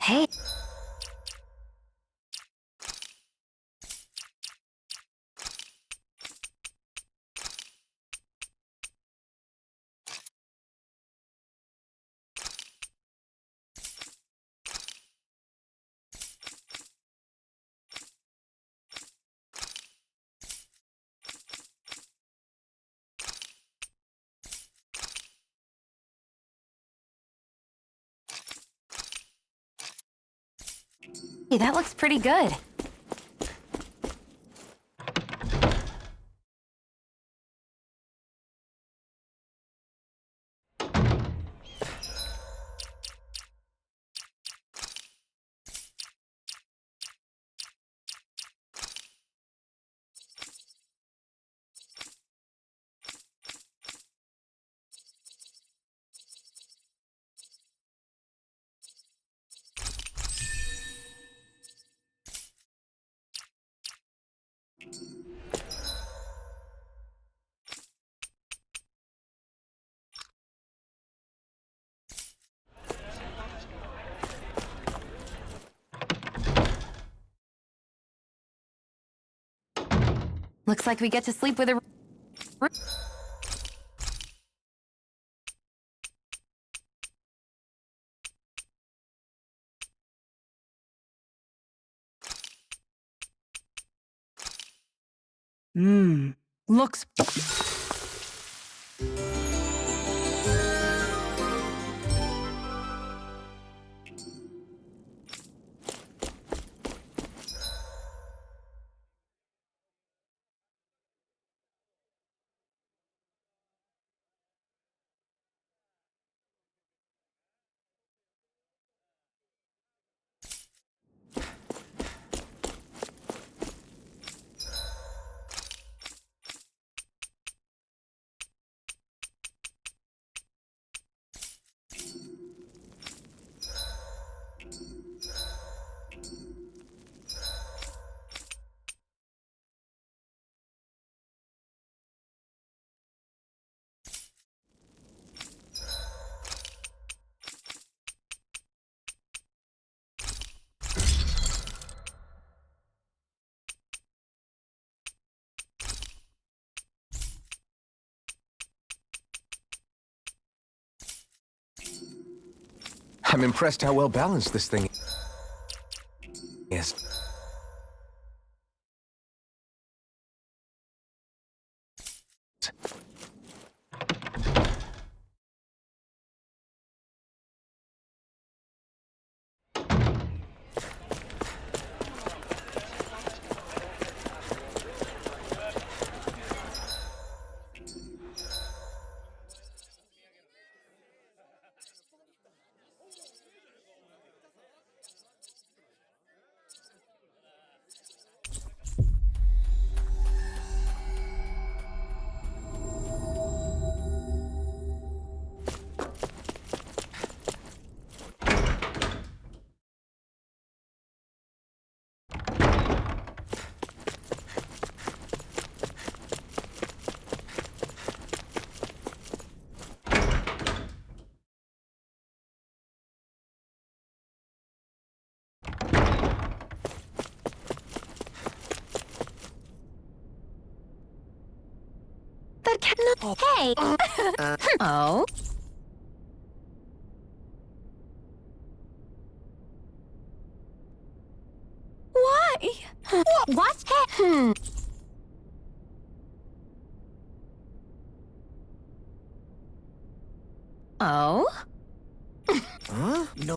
Hey. Hey, that looks pretty good. Looks like we get to sleep with a... Looks... I'm impressed how well balanced this thing is. That cannot... Hey! Oh? Why? What? Oh? Huh? No.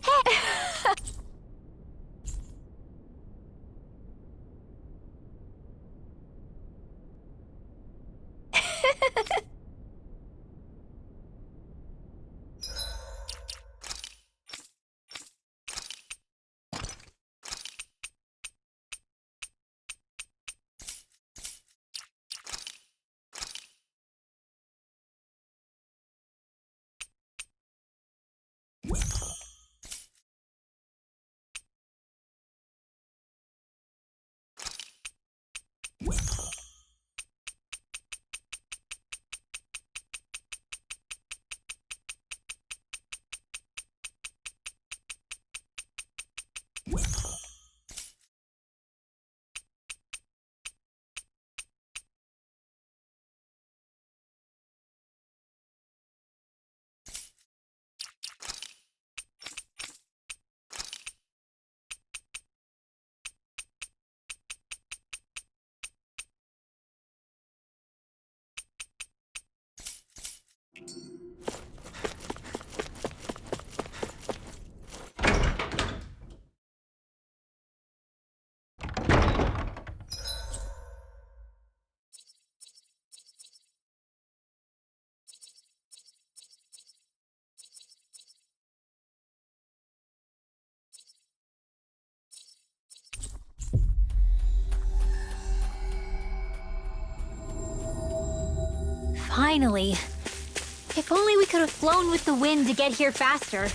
Finally. If only we could have flown with the wind to get here faster.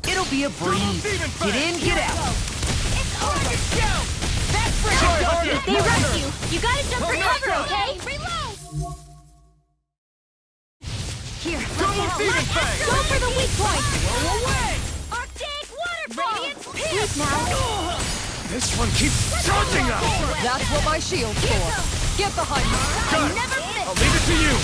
It'll be a breeze. Get in, get out. It's over! That's for sure. If they rush you, you gotta jump for cover, okay? Reload! Here, let me help. Go for the weak point! Arctic waterfall! Radiant pierce! Now! This one keeps charging up! That's what my shield's for. Get behind me. Got it. Never miss! I'll leave it to you!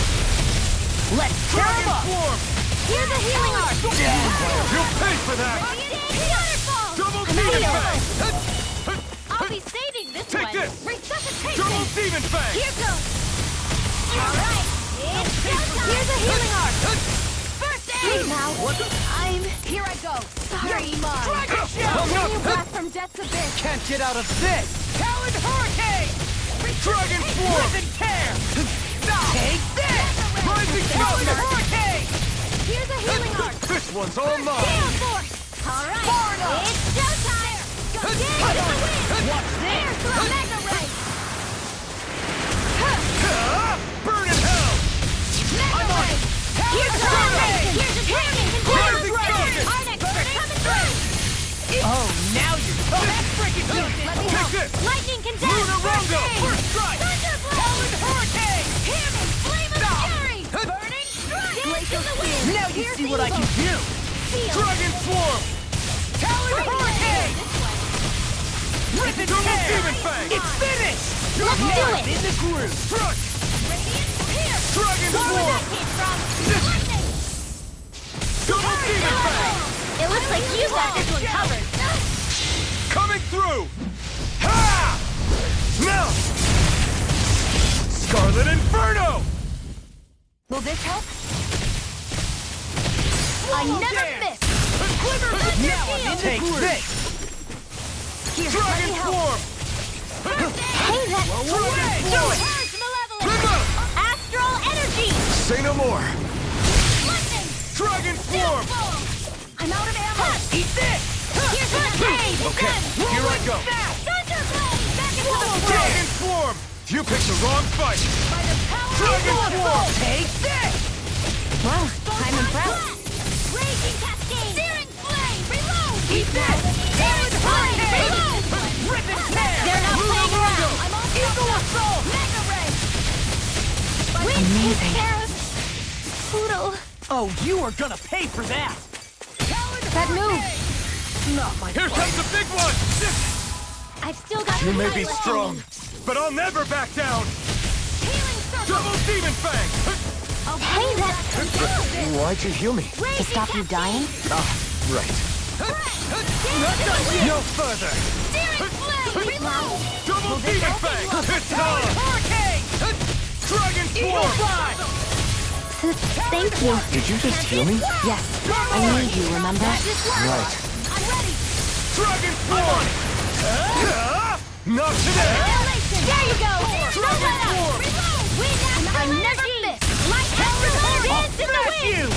Let's tear 'em up. Swarm! Here's a healing arc! You'll pay for that! Waterfall! Double Demon Fang! I'll be saving this Take one! this! Resuscitation! Double Demon Fang! Here goes! Alright! It's showtime! Here's a healing arc! First aid! Now, Here I go. sorry, Mom. Dragon Bring you Shell! back from death's abyss! Can't get out of this. Talon Hurricane. Dragon Swarm! Rip and tear. Take this. Rising Talon Thunder! Hurricane. Here's a healing arc! This one's all mine! Gale force! Alright! Far enough. It's showtime! Go get it! What's There! this? Mega ray! Burn in hell! Mega ray! Here's a Hurricane. Here's a dragon! Rising Dragon! Our expert coming through! Oh, now you're That's freaking good. Let me Take help! this! Lightning contest! Lunar Rondo! First strike! Thunderblast! Talon Hurricane. Hear me! Flame of fury! Burning strike! Dance in the wind! Now you see what I can do. Feel Dragon Swarm! Talon Hurricane. Rip and Double tear. Demon Fang! It's finished. Let's do Now it. I'm in the groove. Struck! Radiant pierce! Dragon Where Swarm! that came from? Lightning! Double Demon Fang! It looks like you got this one covered. Coming through! Ha! Now! Scarlet Inferno! Will this help? I never miss. Now I'm in the groove. this! Here, Dragon Swarm! Hey, that Dragon Do it. Purge malevolence. Remote! Astral energy. Say no more! Lightning. Dragon Swarm! Doomfall. I'm out of ammo. Eat this. Here's Hurricane. Okay, here I go! Thunderblade. Back into the fray. Dragon Swarm! You picked the wrong fight! By the power Dragon of Swarm! Take this. Well, I'm impressed. Raging cascade. Searing flame. Reload. Eat this. Searing flame. Reload. Rip and tear. They're not playing around. I'm all Eagle assault. Mega ray. Wind takes care of Poodle. Oh, you are gonna pay for that. That move. Not my Here comes the big one! I've still got You the may be pilot. strong, but I'll never back down! Healing circle. Double Demon Fang! Hey, that. Why'd you heal me? To stop you dying? Ah, right. No further! Searing flame. Reload. Double Demon Fang! It's time! Hurricane. Dragon Eagle Swarm! fly. Thank you. Did you just heal me? Yes. I need you, remember? Right. I'm ready. Dragon Swarm! Not today! Annihilation. There you go. Don't let up. Swarm! Reload. Wind I never miss. Light after dance in the Smash wind. you.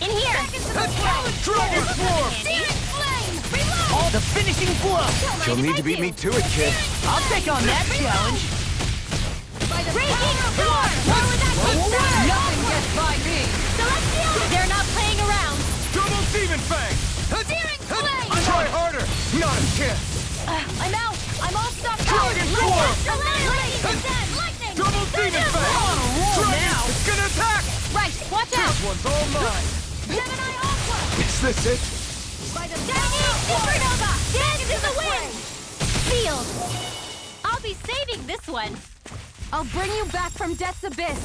In here. Dragon Swarm! Searing flame. Reload. All the finishing blow. You'll need to beat me to it, kid. I'll take on that challenge. Raging storm. More with that keep Nothing gets by me. So let's deal with it. They're not playing around. Double Demon Fang! Searing flame. Try harder! Not a chance! I'm out. I'm all stuck out. Dragon Swarm! Annihilation. Lightning. It's all mine. Gemini Aqua! Is this it? Dynamic Supernova! Dance in the wind! Field! I'll be saving this one. I'll bring you back from death's abyss.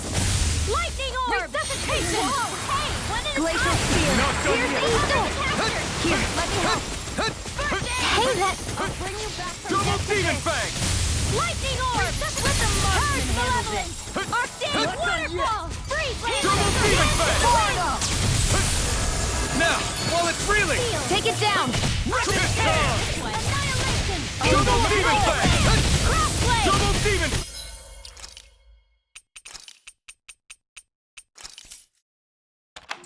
Lightning orb! Resuscitation! Whoa, hey! One at a Glacial time! Spear. Not done Here's yet. Eagle! Here, let me help. Hey, that... I'll bring you back from Double death's demon abyss. fang! Lightning orb! With the Purge Malevolence! Arctic Waterfall! Freeze! Double demon fang! Portal! Now, while it's reeling! Take it down! This time! Annihilation! Double demon fang! Crossblade! Double demon!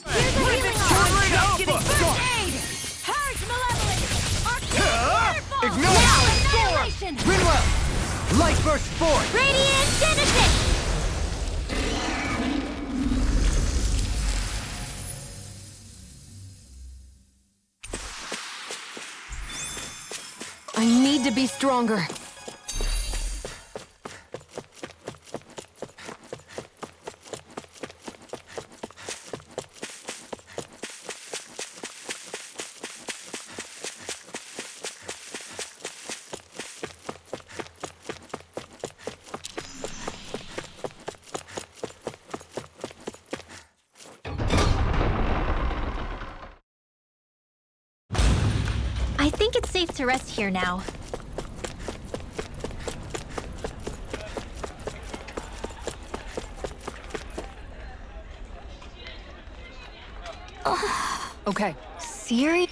Here's a healing orb! Alpha! First aid! Purge Malevolence! Arctic Waterfall! Ignite! Now Annihilation! Grinwell! Light burst forth! Radiant Genesis! I need to be stronger. I think it's safe to rest here now. Okay. Siri?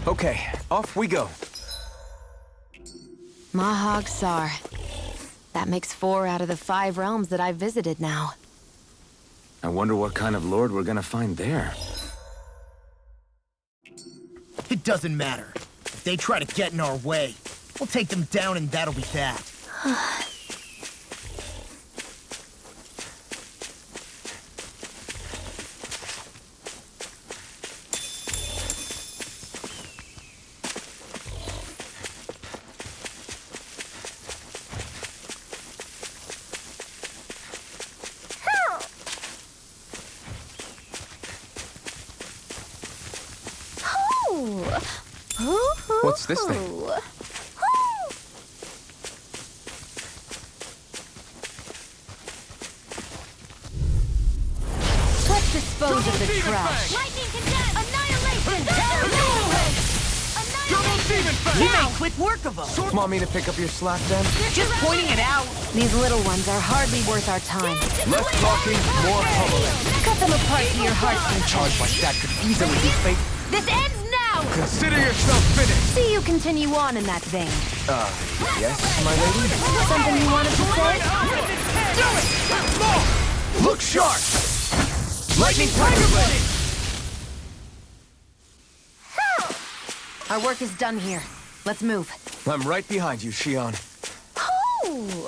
Okay, off we go. Mahag Sar. That makes 4 out of the 5 realms that I've visited now. I wonder what kind of lord we're gonna find there. It doesn't matter. If they try to get in our way, we'll take them down and that'll be that. What's this thing? Let's dispose of the trash. Lightning condemned! Annihilation! Double demon We fang! made quick work of them. Want me to pick up your slack then? Just pointing it out. These little ones are hardly worth our time. Less talking, more pummeling. Cut them apart to your heart's A content. charge like that could easily be fate. This ends now! Consider yourself finished. See you continue on in that vein. Yes, my lady? Something you wanted to say? Look sharp! Lightning Tiger Blade! Our work is done here. Let's move. I'm right behind you, Shion. Hoo!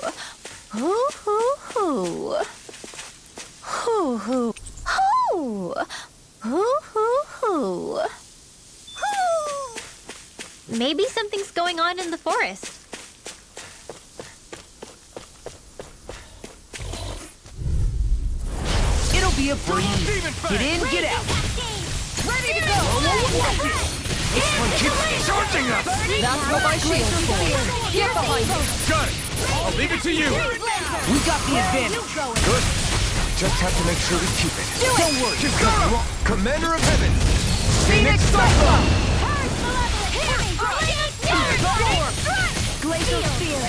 Hoo hoo hoo. Hoo hoo. Hoo! Hoo hoo hoo. Hoo! Maybe something's going on in the forest. It'll be a breeze. Get in, get out. Ready to go! This one keeps charging us! That's what my shield's for. Get behind me. Got it! I'll leave it to you! We got the advantage. Good. Just have to make sure we keep it. Don't worry. You've got it! Commander of Heaven! Phoenix Cyclone! Glacial Spear.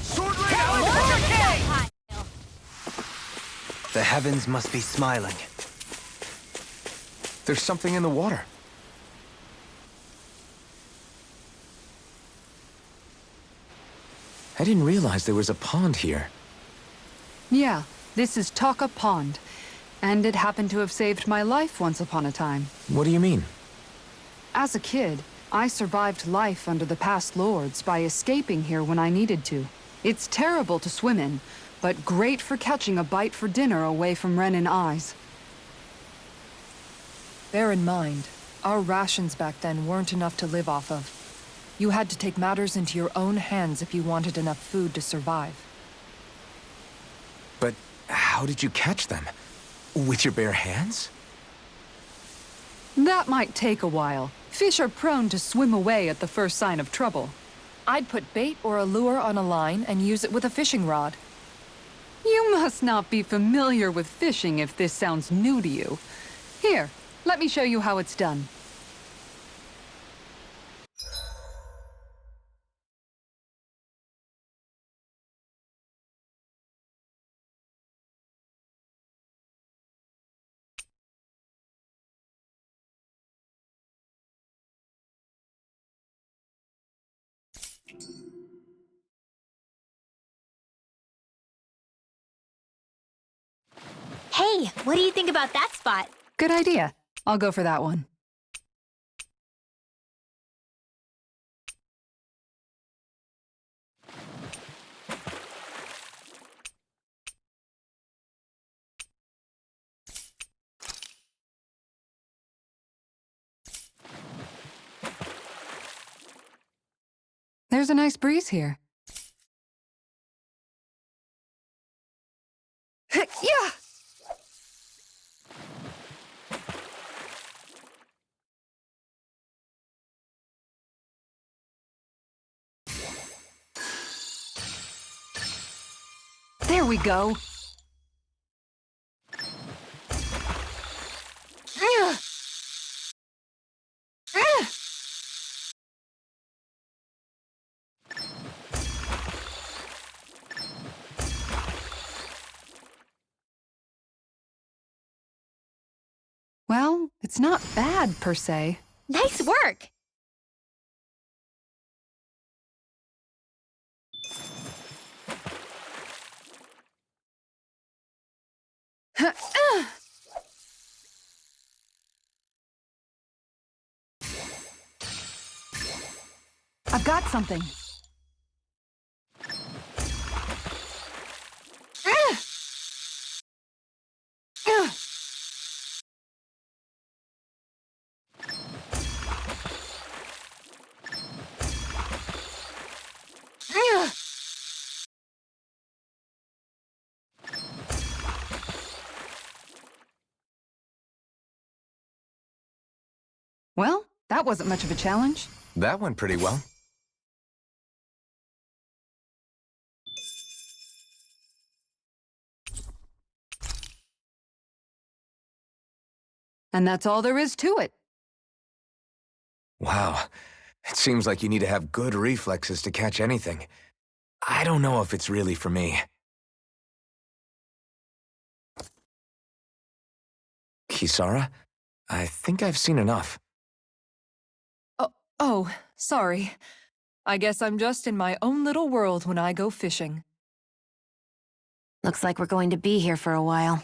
Sword Rain! The heavens must be smiling. There's something in the water. I didn't realize there was a pond here. Yeah, this is Taka Pond. And it happened to have saved my life once upon a time. What do you mean? As a kid, I survived life under the past lords by escaping here when I needed to. It's terrible to swim in, but great for catching a bite for dinner away from Renin eyes. Bear in mind, our rations back then weren't enough to live off of. You had to take matters into your own hands if you wanted enough food to survive. But how did you catch them? With your bare hands? That might take a while. Fish are prone to swim away at the first sign of trouble. I'd put bait or a lure on a line and use it with a fishing rod. You must not be familiar with fishing if this sounds new to you. Here, let me show you how it's done. Hey, what do you think about that spot? Good idea. I'll go for that one. There's a nice breeze here. Yeah! There we go. Well, it's not bad, per se. Nice work! I've got something. Well, that wasn't much of a challenge. That went pretty well. And that's all there is to it. Wow. It seems like you need to have good reflexes to catch anything. I don't know if it's really for me. Kisara? I think I've seen enough. Oh, sorry. I guess I'm just in my own little world when I go fishing. Looks like we're going to be here for a while.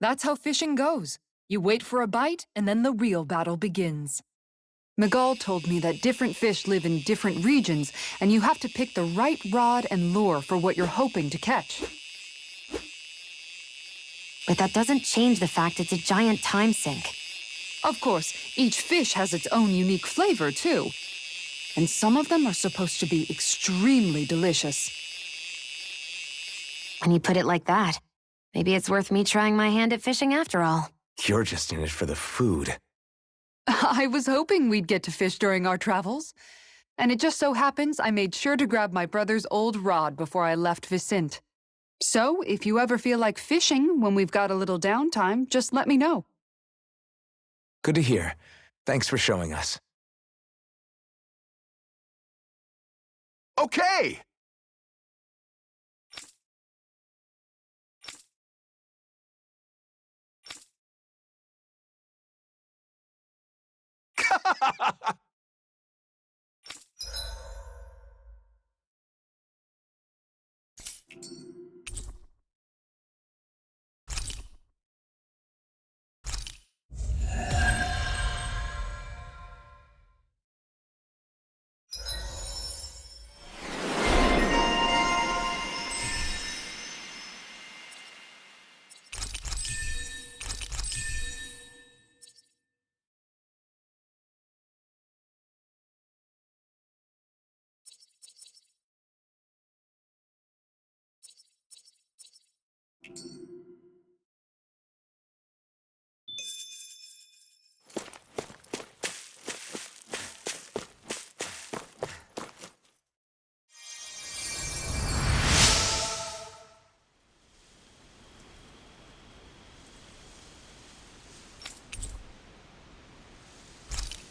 That's how fishing goes. You wait for a bite, and then the real battle begins. Miguel told me that different fish live in different regions, and you have to pick the right rod and lure for what you're hoping to catch. But that doesn't change the fact it's a giant time sink. Of course, each fish has its own unique flavor, too. And some of them are supposed to be extremely delicious. When you put it like that, maybe it's worth me trying my hand at fishing after all. You're just in it for the food. I was hoping we'd get to fish during our travels. And it just so happens I made sure to grab my brother's old rod before I left Vicente. So, if you ever feel like fishing when we've got a little downtime, just let me know. Good to hear. Thanks for showing us. Okay!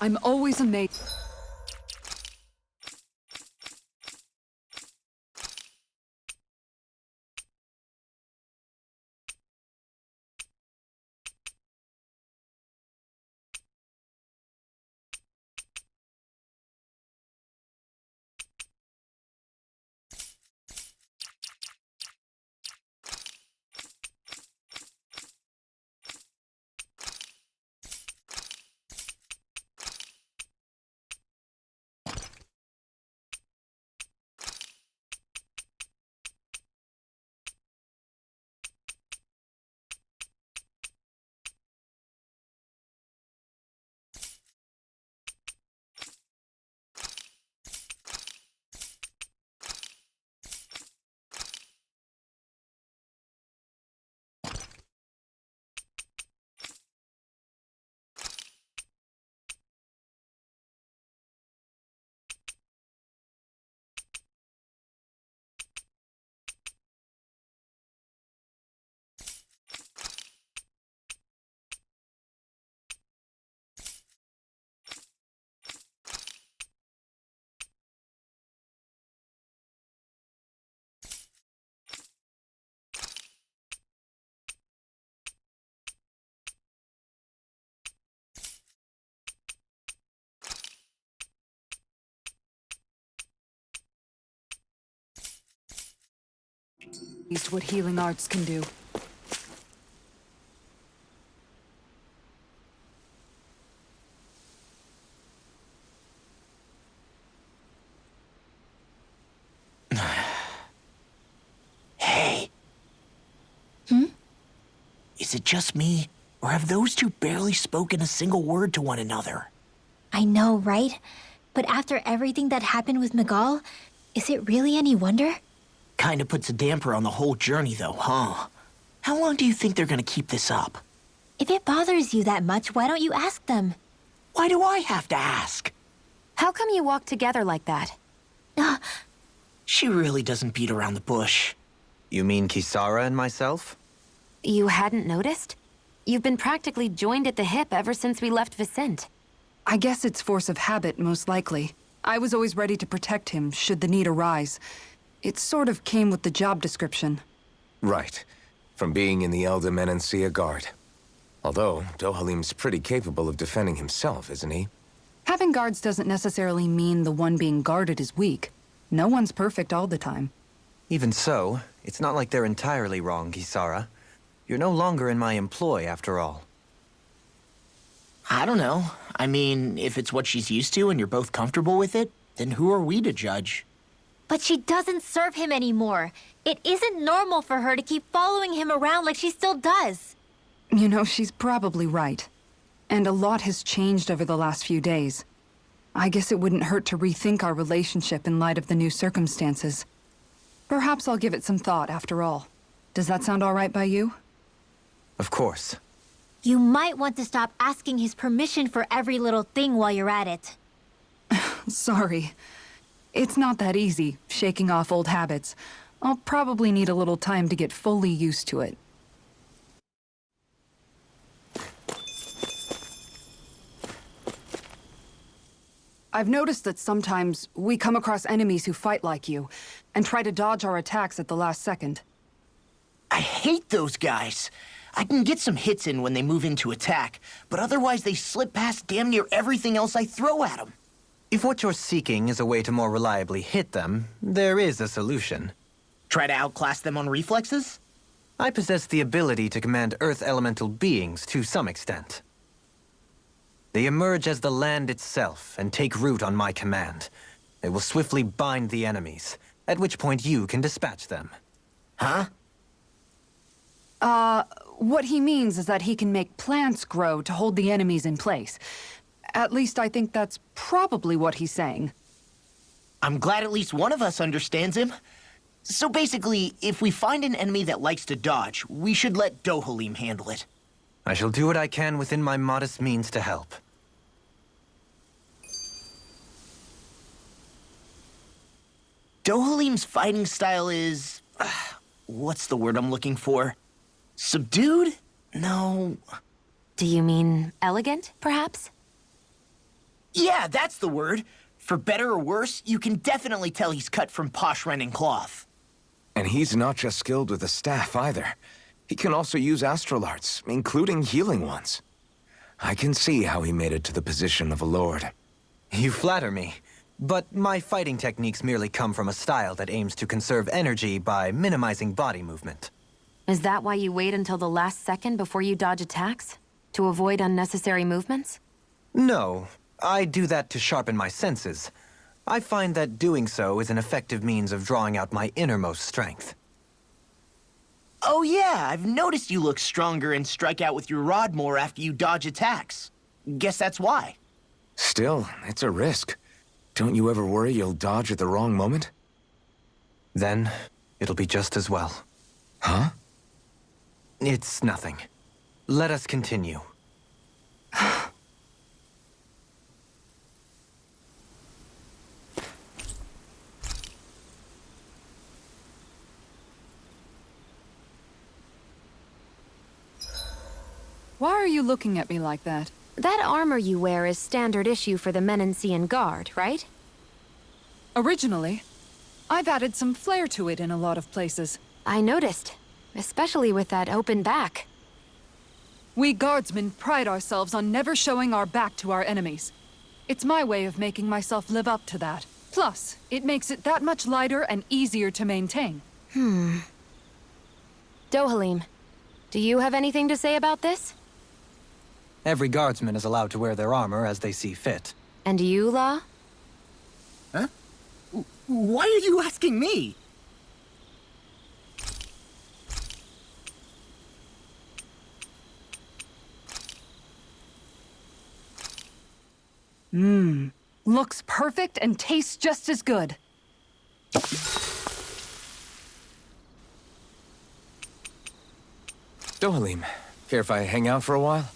I'm always amazed. What healing arts can do. Hey. Is it just me, or have those two barely spoken a single word to one another? I know, right? But after everything that happened with Miguel, is it really any wonder? Kinda puts a damper on the whole journey, though, huh? How long do you think they're gonna keep this up? If it bothers you that much, why don't you ask them? Why do I have to ask? How come you walk together like that? She really doesn't beat around the bush. You mean Kisara and myself? You hadn't noticed? You've been practically joined at the hip ever since we left Vicente. I guess it's force of habit, most likely. I was always ready to protect him, should the need arise. It sort of came with the job description. Right. From being in the Elder Menancia Guard. Although, Dohalim's pretty capable of defending himself, isn't he? Having guards doesn't necessarily mean the one being guarded is weak. No one's perfect all the time. Even so, it's not like they're entirely wrong, Kisara. You're no longer in my employ, after all. I don't know. I mean, if it's what she's used to and you're both comfortable with it, then who are we to judge? But she doesn't serve him anymore. It isn't normal for her to keep following him around like she still does. You know, she's probably right. And a lot has changed over the last few days. I guess it wouldn't hurt to rethink our relationship in light of the new circumstances. Perhaps I'll give it some thought, after all. Does that sound all right by you? Of course. You might want to stop asking his permission for every little thing while you're at it. Sorry. It's not that easy, shaking off old habits. I'll probably need a little time to get fully used to it. I've noticed that sometimes we come across enemies who fight like you, and try to dodge our attacks at the last second. I hate those guys. I can get some hits in when they move in to attack, but otherwise they slip past damn near everything else I throw at them. If what you're seeking is a way to more reliably hit them, there is a solution. Try to outclass them on reflexes? I possess the ability to command Earth elemental beings to some extent. They emerge as the land itself and take root on my command. They will swiftly bind the enemies, at which point you can dispatch them. Huh? What he means is that he can make plants grow to hold the enemies in place. At least I think that's probably what he's saying. I'm glad at least one of us understands him. So basically, if we find an enemy that likes to dodge, we should let Dohalim handle it. I shall do what I can within my modest means to help. Dohalim's fighting style is... what's the word I'm looking for? Subdued? No. Do you mean elegant, perhaps? Yeah, that's the word. For better or worse, you can definitely tell he's cut from posh rending cloth. And he's not just skilled with the staff either. He can also use astral arts, including healing ones. I can see how he made it to the position of a lord. You flatter me. But my fighting techniques merely come from a style that aims to conserve energy by minimizing body movement. Is that why you wait until the last second before you dodge attacks? To avoid unnecessary movements? No, I do that to sharpen my senses. I find that doing so is an effective means of drawing out my innermost strength. Oh yeah, I've noticed you look stronger and strike out with your rod more after you dodge attacks. Guess that's why. Still, it's a risk. Don't you ever worry you'll dodge at the wrong moment? Then, it'll be just as well. Huh? It's nothing. Let us continue. Why are you looking at me like that? That armor you wear is standard issue for the Menancian Guard, right? Originally, I've added some flair to it in a lot of places. I noticed, especially with that open back. We guardsmen pride ourselves on never showing our back to our enemies. It's my way of making myself live up to that. Plus, it makes it that much lighter and easier to maintain. Dohalim, do you have anything to say about this? Every guardsman is allowed to wear their armor as they see fit. And you, La? Huh? Why are you asking me? Looks perfect and tastes just as good. Dohalim, care if I hang out for a while?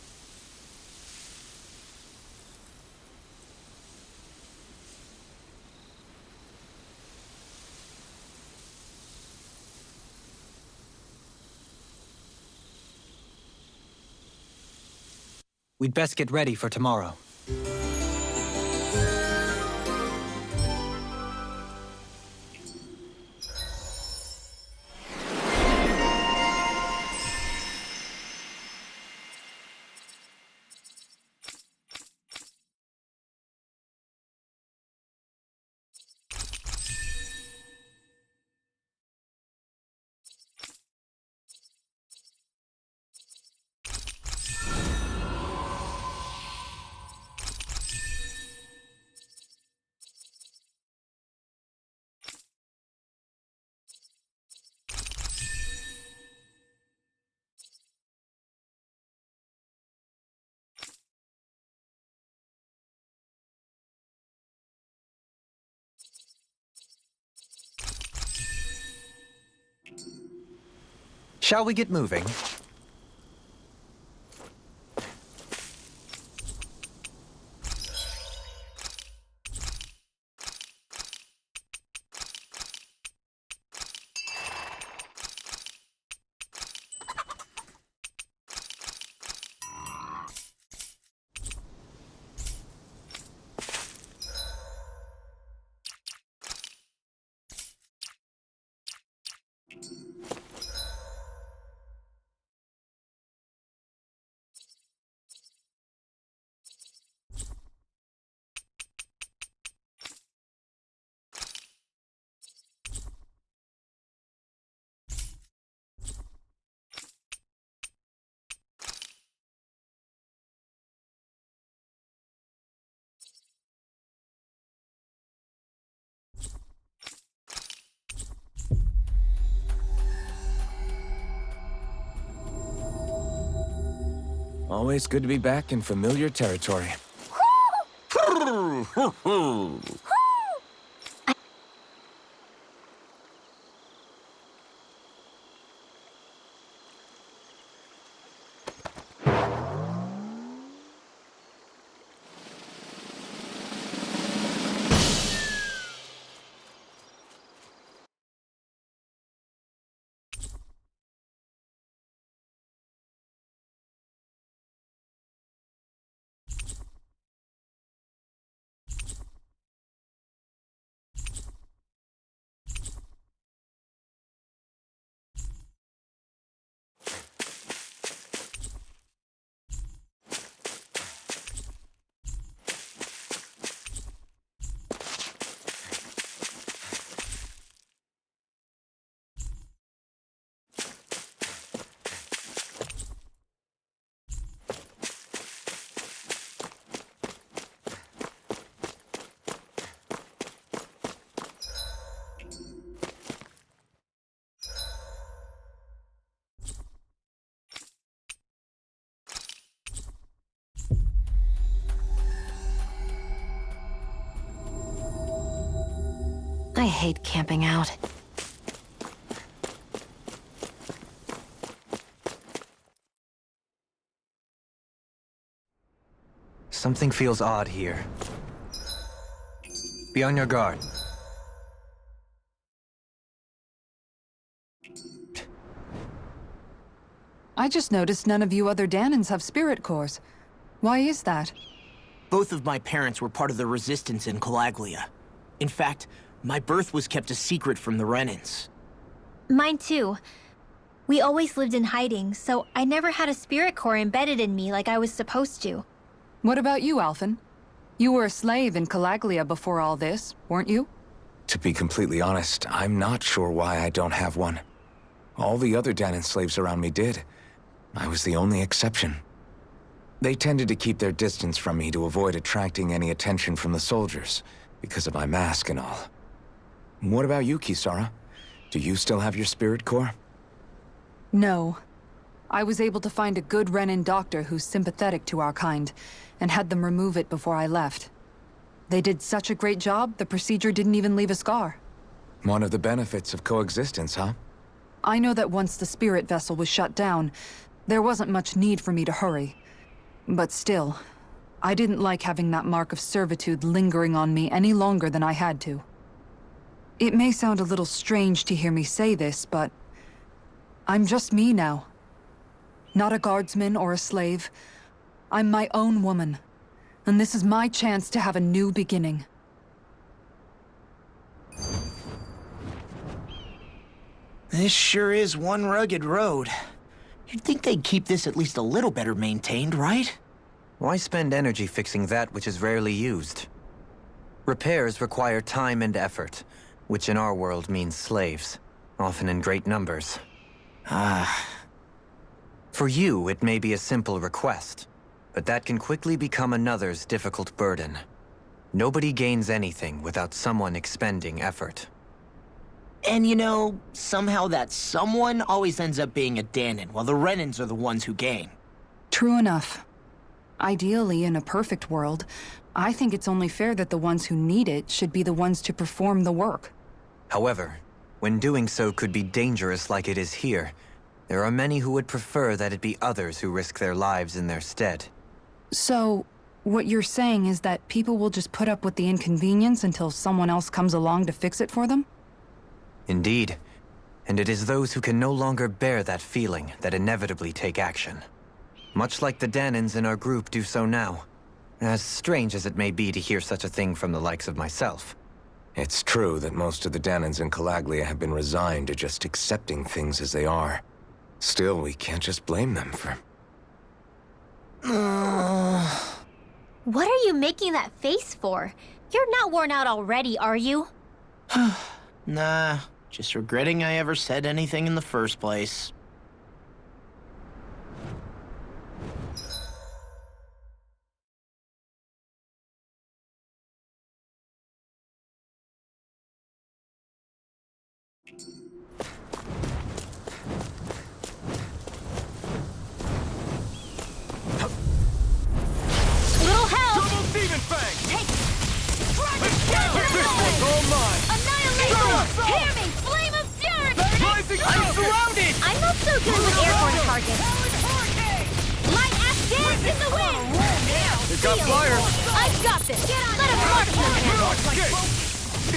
We'd best get ready for tomorrow. Shall we get moving? Always good to be back in familiar territory. I hate camping out. Something feels odd here. Be on your guard. I just noticed none of you other Danans have spirit cores. Why is that? Both of my parents were part of the resistance in Calaglia. In fact, my birth was kept a secret from the Renans. Mine too. We always lived in hiding, so I never had a spirit core embedded in me like I was supposed to. What about you, Alphen? You were a slave in Calaglia before all this, weren't you? To be completely honest, I'm not sure why I don't have one. All the other Danan slaves around me did. I was the only exception. They tended to keep their distance from me to avoid attracting any attention from the soldiers, because of my mask and all. What about you, Kisara? Do you still have your spirit core? No. I was able to find a good Renan doctor who's sympathetic to our kind, and had them remove it before I left. They did such a great job, the procedure didn't even leave a scar. One of the benefits of coexistence, huh? I know that once the spirit vessel was shut down, there wasn't much need for me to hurry. But still, I didn't like having that mark of servitude lingering on me any longer than I had to. It may sound a little strange to hear me say this, but I'm just me now. Not a guardsman or a slave. I'm my own woman, and this is my chance to have a new beginning. This sure is one rugged road. You'd think they'd keep this at least a little better maintained, right? Why spend energy fixing that which is rarely used? Repairs require time and effort, which in our world means slaves, often in great numbers. For you, it may be a simple request, but that can quickly become another's difficult burden. Nobody gains anything without someone expending effort. And you know, somehow that someone always ends up being a Danan, while the Renans are the ones who gain. True enough. Ideally, in a perfect world, I think it's only fair that the ones who need it should be the ones to perform the work. However, when doing so could be dangerous like it is here, there are many who would prefer that it be others who risk their lives in their stead. So, what you're saying is that people will just put up with the inconvenience until someone else comes along to fix it for them? Indeed. And it is those who can no longer bear that feeling that inevitably take action. Much like the Danans in our group do so now. As strange as it may be to hear such a thing from the likes of myself. It's true that most of the Danans in Calaglia have been resigned to just accepting things as they are. Still, we can't just blame them for... What are you making that face for? You're not worn out already, are you? Nah, just regretting I ever said anything in the first place. Little help! Double Demon Fang! Take... Annihilation! Hear me! Flame of fury! Rising I'm surrounded! I'm not so good with airborne targets. Light ass dance in the wind! They've got fire! I've got this! Let him march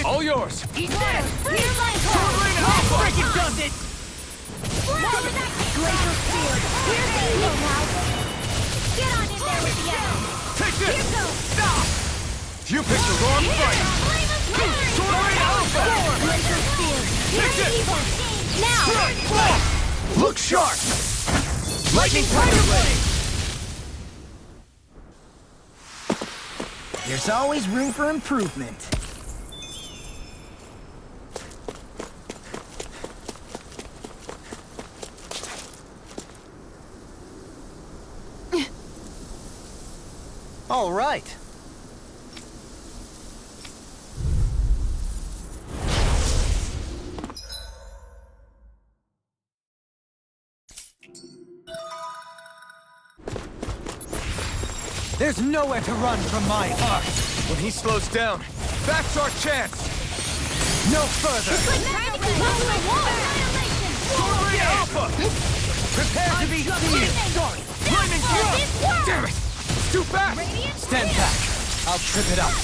All yours! He's dead! Here's my Freaking does it! Glacier Spear! Here's the evil now! Get on in there with the arrow! Take this! Here goes! Stop! You picked the wrong fight! Flame of fury! Tornado Alpha! Glacier Spear! Here's Take the this! evil! Now! Look sharp! Lightning Tiger Blade! There's always room for improvement. All right. There's nowhere to run from my heart! When he slows down, that's our chance! No further! It's like trying to keep up with my wall! Annihilation! Sword Rain Alpha! Prepare to be seized! Sorry! Lightning throw! Damn it! Too fast! Stand back! I'll trip it up!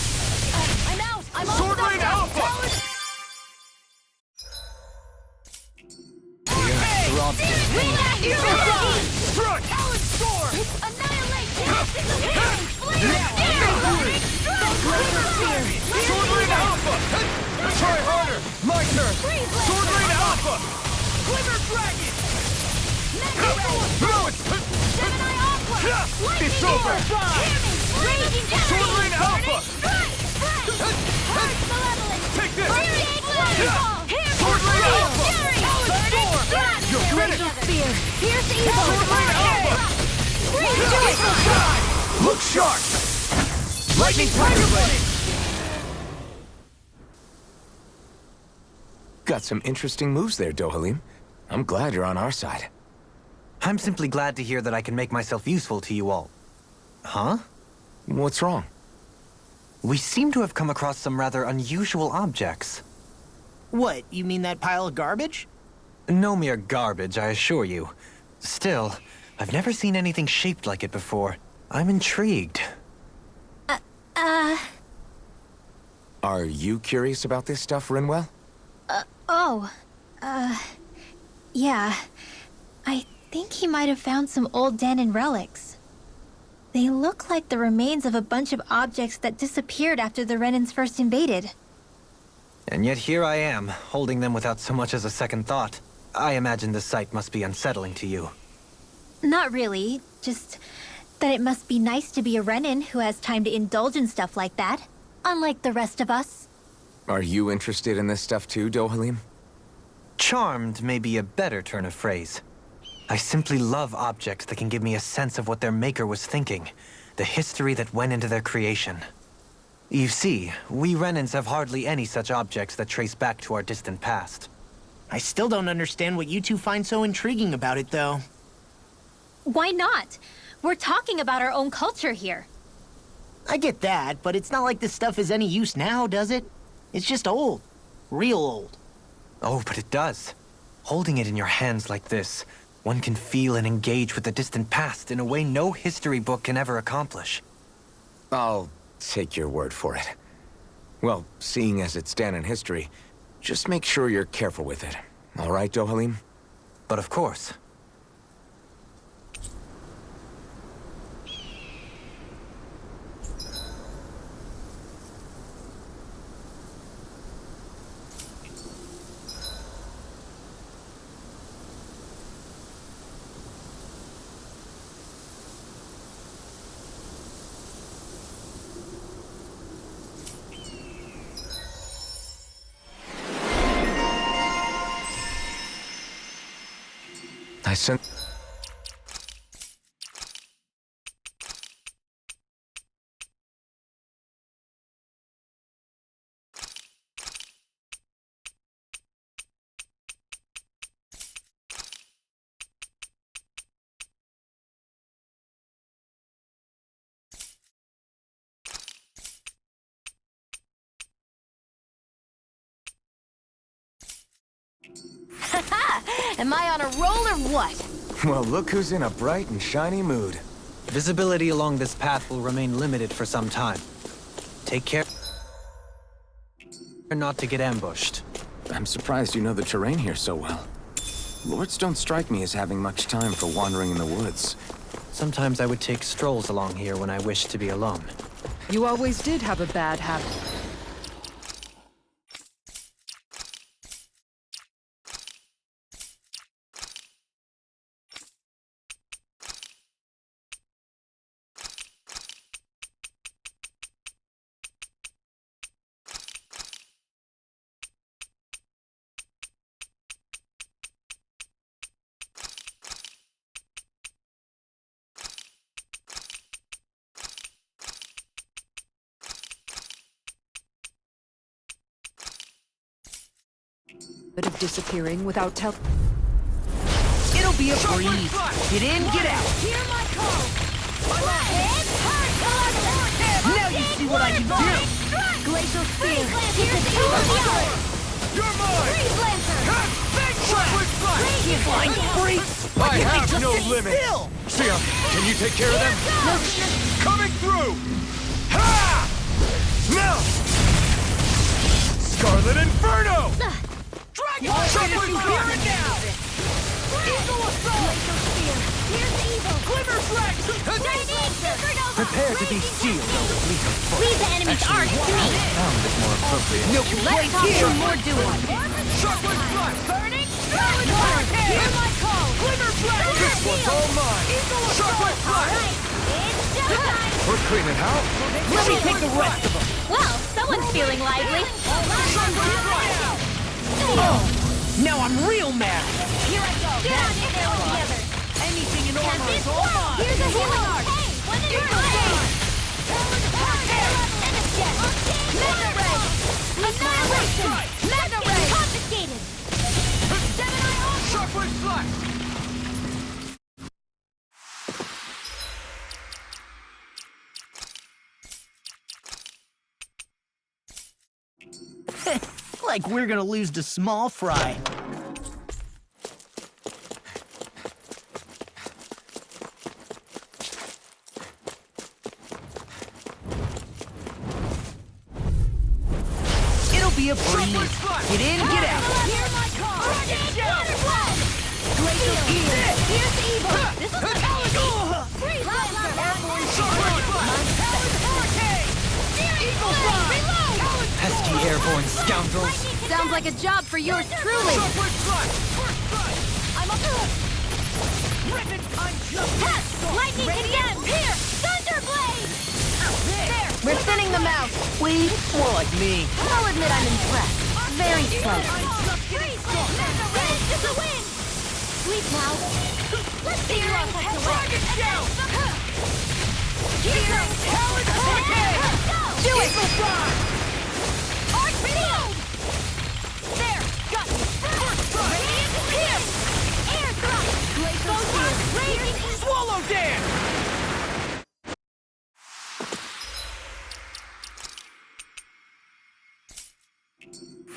I'm out! I'm on Sword Rain Alpha! Drop it! Strike! Annihilation! It's the wind! Sword Rain Alpha! Try harder! My turn! Sword Rain Alpha! Quiver Dragon! Throw it! Gemini Aqua! Lightning It's over! Raging Sword Rain Alpha! Earth Malevolent! Take this! Sword Rain Alpha! You're Glacial Spear! Fierce Evil! Sword Rain Alpha! Look sharp! Lightning Tiger Blade! Got some interesting moves there, Dohalim. I'm glad you're on our side. I'm simply glad to hear that I can make myself useful to you all. Huh? What's wrong? We seem to have come across some rather unusual objects. What, you mean that pile of garbage? No mere garbage, I assure you. Still, I've never seen anything shaped like it before. I'm intrigued. Are you curious about this stuff, Rinwell? Yeah. I think he might have found some old Danon relics. They look like the remains of a bunch of objects that disappeared after the Renans first invaded. And yet here I am, holding them without so much as a second thought. I imagine the sight must be unsettling to you. Not really, just that it must be nice to be a Renan who has time to indulge in stuff like that, unlike the rest of us. Are you interested in this stuff too, Dohalim? Charmed may be a better turn of phrase. I simply love objects that can give me a sense of what their maker was thinking, the history that went into their creation. You see, we Renans have hardly any such objects that trace back to our distant past. I still don't understand what you two find so intriguing about it, though. Why not? We're talking about our own culture here. I get that, but it's not like this stuff is any use now, does it? It's just old. Real old. Oh, but it does. Holding it in your hands like this, one can feel and engage with the distant past in a way no history book can ever accomplish. I'll take your word for it. Well, seeing as it's Danon history, just make sure you're careful with it. All right, Dohalim? But of course. I sent... Am I on a roll or what? Well, look who's in a bright and shiny mood. Visibility along this path will remain limited for some time. Take care not to get ambushed. I'm surprised you know the terrain here so well. Lords don't strike me as having much time for wandering in the woods. Sometimes I would take strolls along here when I wished to be alone. You always did have a bad habit. Bit of disappearing without tell. It'll be a breeze. Get in, get out. Hear my call! Now you see what I can do. Glacial Spear! Here's the You're mine! Freeze Lancer! Shockwave Flash! Flying freaks! I have no limits! Still! Sia, can you take care of them? No. Coming through! Ha! Now! Scarlet Inferno! Dragon! Shockwave Flash! now! Eagle Assault! Here's evil! Glimmer Flash! Lightning Supernova! Prepare to be sealed on the fleet of foot. Leave the enemy's arc to me! Found it more appropriate. No Let's complaint talk here! some more doing! Shockwave Flash! Burning! Hear my call! Glimmer Flash! This one's all mine! Shockwave Flash! Alright, it's showtime! We're cleaning house! Let me take the rest of them! Well, someone's feeling lively. Now I'm real mad! Here I go. Get on in there with the others. Anything in Can armor this is all work? mine! Here's a healing arc. Hey, when the Mega Ray! Annihilation! Mega Ray! Confiscated! Gemini Ultra! Shockwave Flash! Like we're gonna lose to small fry. It'll be a breeze. Get in, get out. Hear my call! Waterfall! Glacial Gear! Here's evil! This is the Freeze Lancer! Reload! Pesky airborne scoundrels. Sounds like a job for yours truly. I'm up. Test! Lightning condemned! Here! Thunderblade! There! We're thinning them out. Please? More like me. I'll admit I'm impressed. Very slightly. Freeze! Mega Ray! To the wind! Sleep now. Let's figure out what to win. Here comes Talon Hurricane! Go! Do it! Arc field! There! Got you! Radiant Pierce! Air thrust! Glacial Gear! Raging! Swallow dance!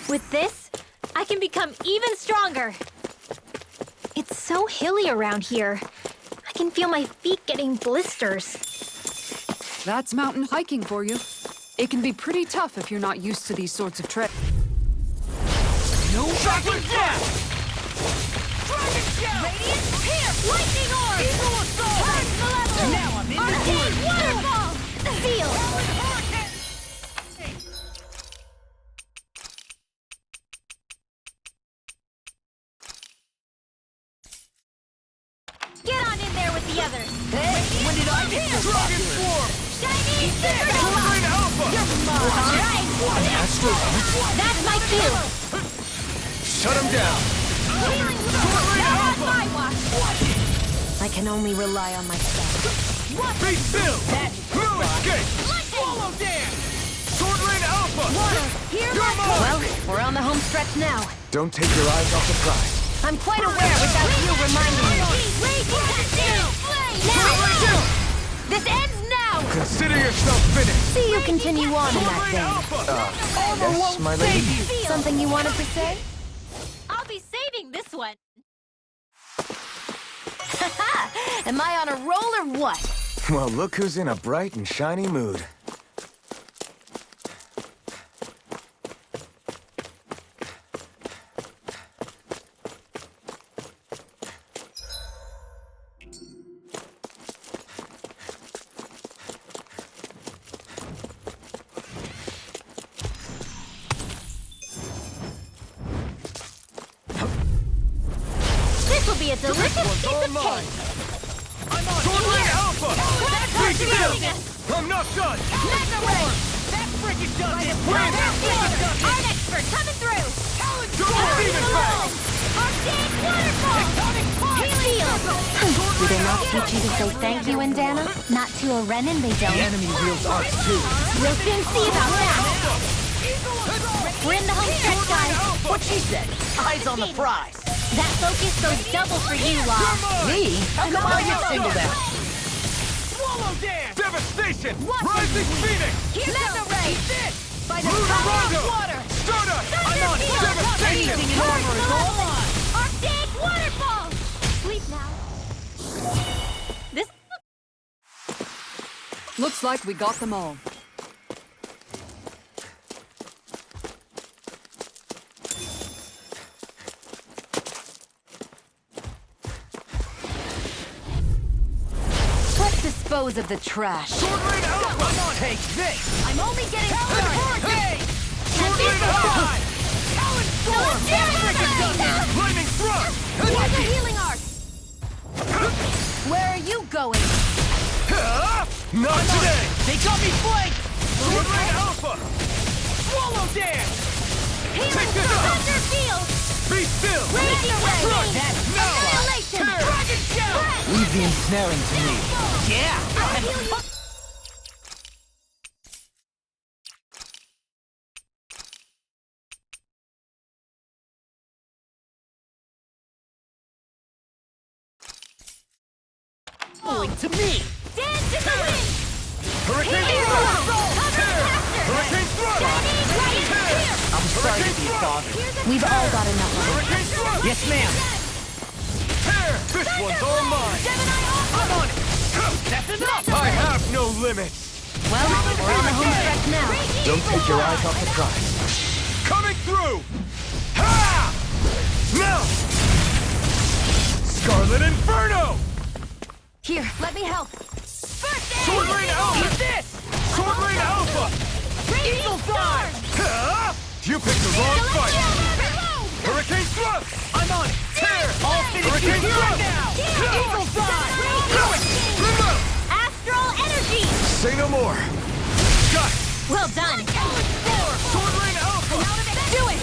With this, I can become even stronger. It's so hilly around here. I can feel my feet getting blisters. That's mountain hiking for you. It can be pretty tough if you're not used to these sorts of trails. No shocking death! Dragon Shell! Radiant Pierce! Lightning Orb! Eagle Assault! Purge Malevolence! Now I'm in the Arcane Waterfall! Seal! Get on in there with the others! Hey, when did I get so Dragon popular? Swarm! Shiny Supernova! Turbine Alpha! Alright! That's my cue! Shut him down! Healing Not on my watch! I can only rely on myself. Be still! No escape! Swallow dance! Sword Rain Alpha! Hear You're my mine! Well, we're on the home stretch now. Don't take your eyes off the prize. I'm quite aware without you reminding me. Now! This ends now! Consider yourself finished! See you continue on in Sword that Rain vein. Alpha! Yes, my lady? Something you wanted to say? I'll be saving this one. Am I on a roll or what? Well, look who's in a bright and shiny mood. This will be a delicious piece of cake. Sword Rain Alpha! Be still! I'm not done! Mega Ray! That frickin' does it! Art expert coming through! Double Demon Fang! Arcane Waterfall! Heal! Do they not teach you to say thank you, Indana? Not to a Renin, they The don't. enemy wields arcs too. We'll soon see about that! We're in the home stretch, guys! What she said. Eyes on the prize. That focus goes double for you, Law! Me? How come I get singled out? Devastation! Rising Phoenix! Mega Ray! By the power of water! Stardust! I'm on it! Anything in armor is all mine! Arctic waterfall! Sleep now. This... Looks like we got them all. Let's dispose of the trash. Sword Rain Alpha! I'm on! Take this! I'm only getting started. Hey! Sword Rain Alpha! Talon Storm! Lightning Thrust! Here's a healing arc. Where are you going? Not today! They got me flanked! Sword Rain Alpha! Swallow Dance! Healing Thunder Field! Be still! Raging Ray! Annihilation! Dragon Shell! Leave the ensnaring to me. Yeah! I'll heal you. To me! Dance in the wind! Hurricane Here! Thrust! Cover Hurricane Thrust! Standing right here! I'm sorry to be bothered. We've all got enough of it. Hurricane Thrust! Yes, ma'am. Tear! This one's all mine! Gemini I'm on it! That's enough! I have no limits! Well, we're on the home stretch now. Don't take your eyes off the prize. Coming through! Ha! Now! Scarlet Inferno! Here, let me help. First aid! Sword Rain Alpha! Eat this! Sword Rain Alpha! Eagle Storm! Ha! You picked the wrong fight! Hurricane Thrust! I'm on it! Tear! All Hurricane Thrust! Now! Eagle Dive! Astral Energy! Say no more. Got it! Well done. Sword Rain Alpha! Do it!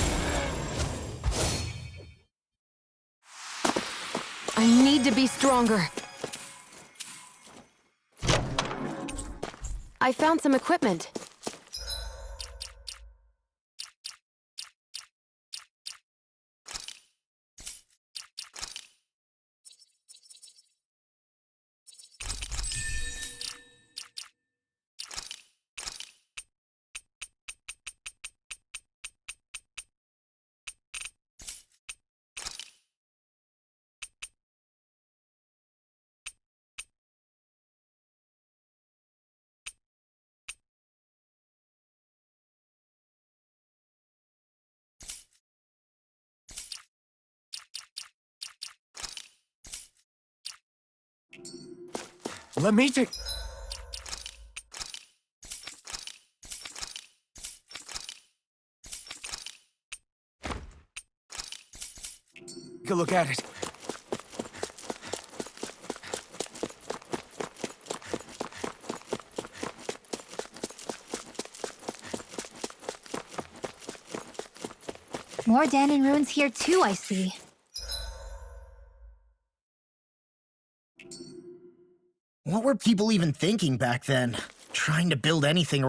I need to be stronger. I found some equipment. Let me take... Take a look at it. More Danon ruins here too, I see. What were people even thinking back then? Trying to build anything